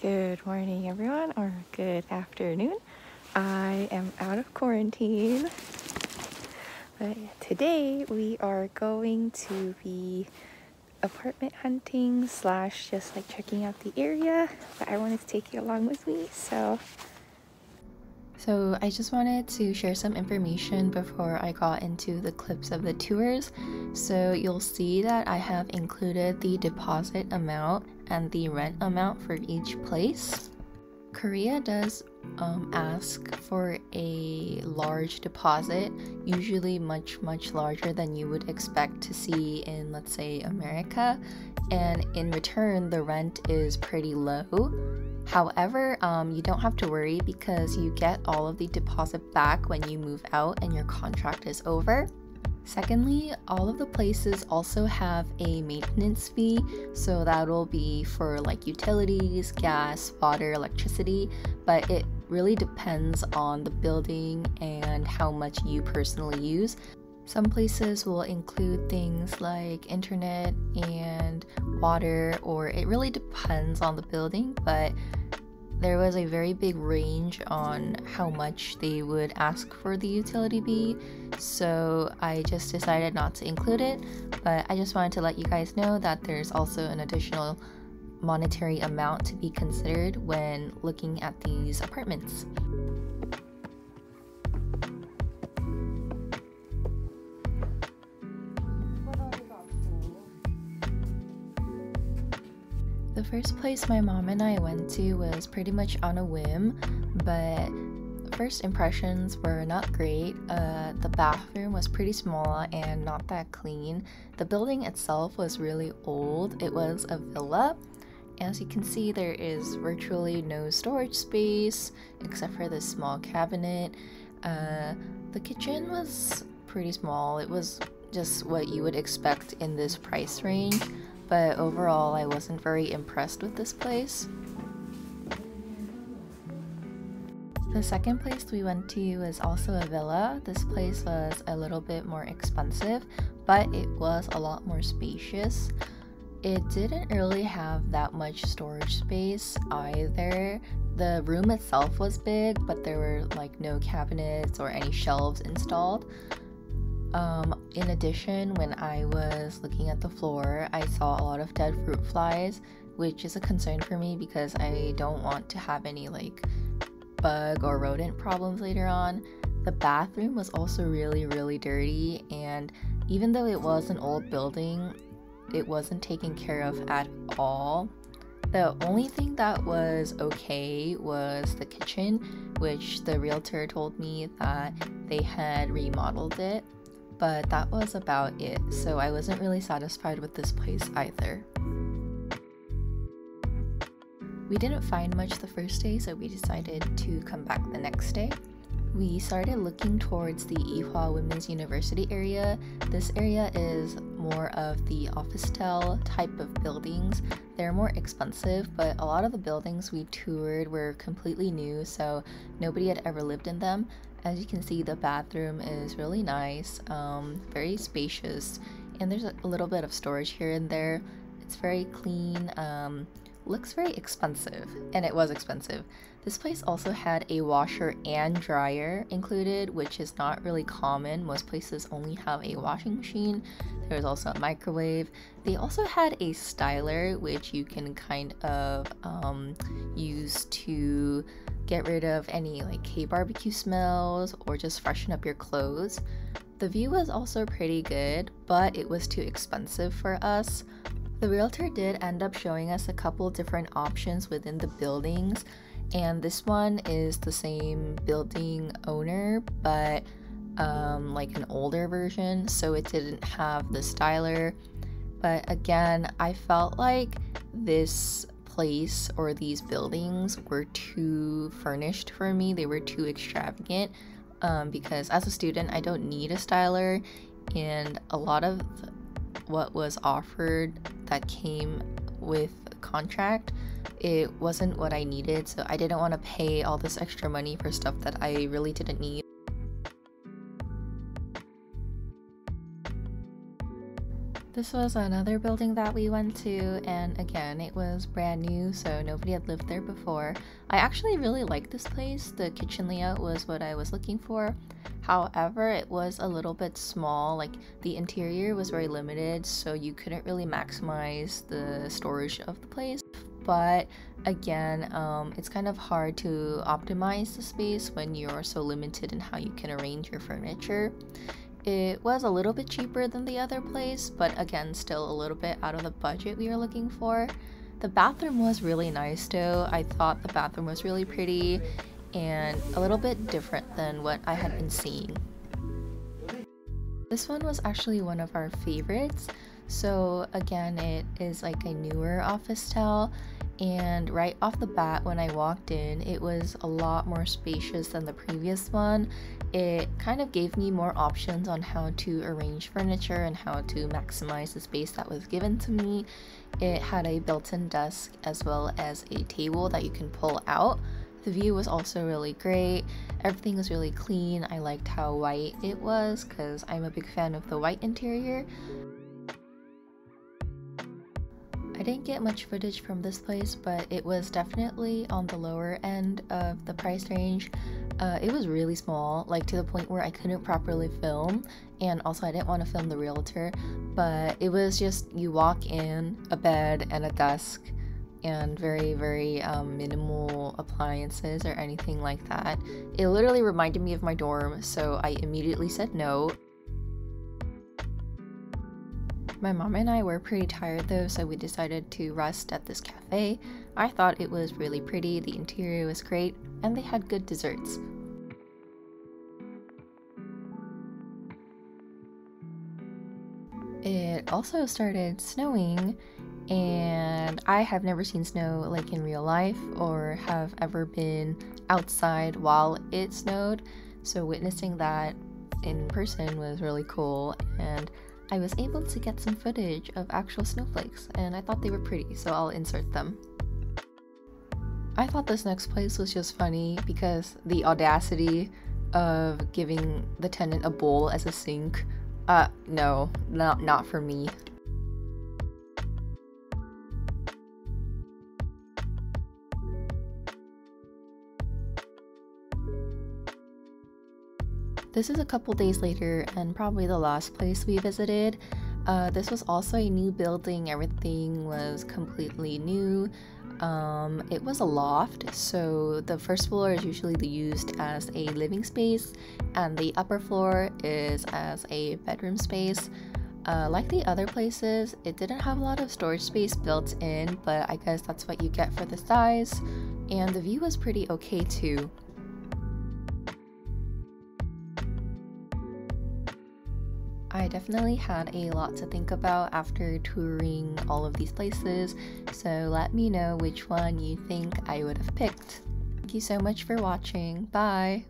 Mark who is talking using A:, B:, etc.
A: Good morning, everyone, or good afternoon. I am out of quarantine, but today we are going to be apartment hunting slash just like checking out the area, but I wanted to take you along with me, so I just wanted to share some information before I got into the clips of the tours. So you'll see that I have included the deposit amount and the rent amount for each place. Korea does ask for a large deposit, usually much larger than you would expect to see in, let's say, America, and in return the rent is pretty low. However, you don't have to worry because you get all of the deposit back when you move out and your contract is over. Secondly, all of the places also have a maintenance fee, so that'll be for like utilities, gas, water, electricity, but it really depends on the building and how much you personally use. Some places will include things like internet and water, or it really depends on the building, but there was a very big range on how much they would ask for the utility fee, so I just decided not to include it, but I just wanted to let you guys know that there's also an additional monetary amount to be considered when looking at these apartments. The first place my mom and I went to was pretty much on a whim, but first impressions were not great. The bathroom was pretty small and not that clean. The building itself was really old. It was a villa. As you can see, there is virtually no storage space except for this small cabinet. The kitchen was pretty small. It was just what you would expect in this price range. But overall, I wasn't very impressed with this place. The second place we went to was also a villa. This place was a little bit more expensive, but it was a lot more spacious. It didn't really have that much storage space either. The room itself was big, but there were like no cabinets or any shelves installed. In addition, when I was looking at the floor, I saw a lot of dead fruit flies, which is a concern for me because I don't want to have any like bug or rodent problems later on. The bathroom was also really dirty, and even though it was an old building, it wasn't taken care of at all. The only thing that was okay was the kitchen, which the realtor told me that they had remodeled it. But that was about it, so I wasn't really satisfied with this place either. We didn't find much the first day, so we decided to come back the next day. We started looking towards the Ewha Women's University area. This area is more of the officetel type of buildings. They're more expensive, but a lot of the buildings we toured were completely new, so nobody had ever lived in them. As you can see, the bathroom is really nice, very spacious, and there's a little bit of storage here and there. It's very clean, looks very expensive, and it was expensive. This place also had a washer and dryer included, which is not really common. Most places only have a washing machine. There's also a microwave. They also had a styler, which you can kind of use to get rid of any like K-barbecue smells or just freshen up your clothes. The view was also pretty good, but it was too expensive for us. The realtor did end up showing us a couple different options within the buildings, and this one is the same building owner, but like an older version, so it didn't have the styler. But again, I felt like this place or these buildings were too furnished for me. They were too extravagant, because as a student I don't need a styler, and a lot of what was offered that came with the contract, it wasn't what I needed, so I didn't want to pay all this extra money for stuff that I really didn't need. This was another building that we went to, and again, it was brand new, so nobody had lived there before. I actually really liked this place. The kitchen layout was what I was looking for. However, it was a little bit small, like the interior was very limited, so you couldn't really maximize the storage of the place. But again, it's kind of hard to optimize the space when you're so limited in how you can arrange your furniture. It was a little bit cheaper than the other place, but again, still a little bit out of the budget we were looking for. The bathroom was really nice though. I thought the bathroom was really pretty and a little bit different than what I had been seeing. This one was actually one of our favorites. So again, it is like a newer officetel, and right off the bat when I walked in, it was a lot more spacious than the previous one. It kind of gave me more options on how to arrange furniture and how to maximize the space that was given to me. It had a built-in desk as well as a table that you can pull out. The view was also really great. Everything was really clean. I liked how white it was because I'm a big fan of the white interior. I didn't get much footage from this place, but it was definitely on the lower end of the price range. It was really small, like to the point where I couldn't properly film, and also I didn't want to film the realtor, but it was just you walk in, a bed and a desk, and very minimal appliances or anything like that. It literally reminded me of my dorm, so I immediately said no. My mom and I were pretty tired though, so we decided to rest at this cafe. I thought it was really pretty, the interior was great, and they had good desserts. It also started snowing, and I have never seen snow like in real life or have ever been outside while it snowed, so witnessing that in person was really cool, and I was able to get some footage of actual snowflakes, and I thought they were pretty, so I'll insert them. I thought this next place was just funny because the audacity of giving the tenant a bowl as a sink. No, not for me. This is a couple days later and probably the last place we visited. This was also a new building. Everything was completely new. It was a loft, so the first floor is usually used as a living space and the upper floor is as a bedroom space. Like the other places, it didn't have a lot of storage space built in, but I guess that's what you get for the size, and the view was pretty okay too. I definitely had a lot to think about after touring all of these places, so let me know which one you think I would have picked. Thank you so much for watching. Bye!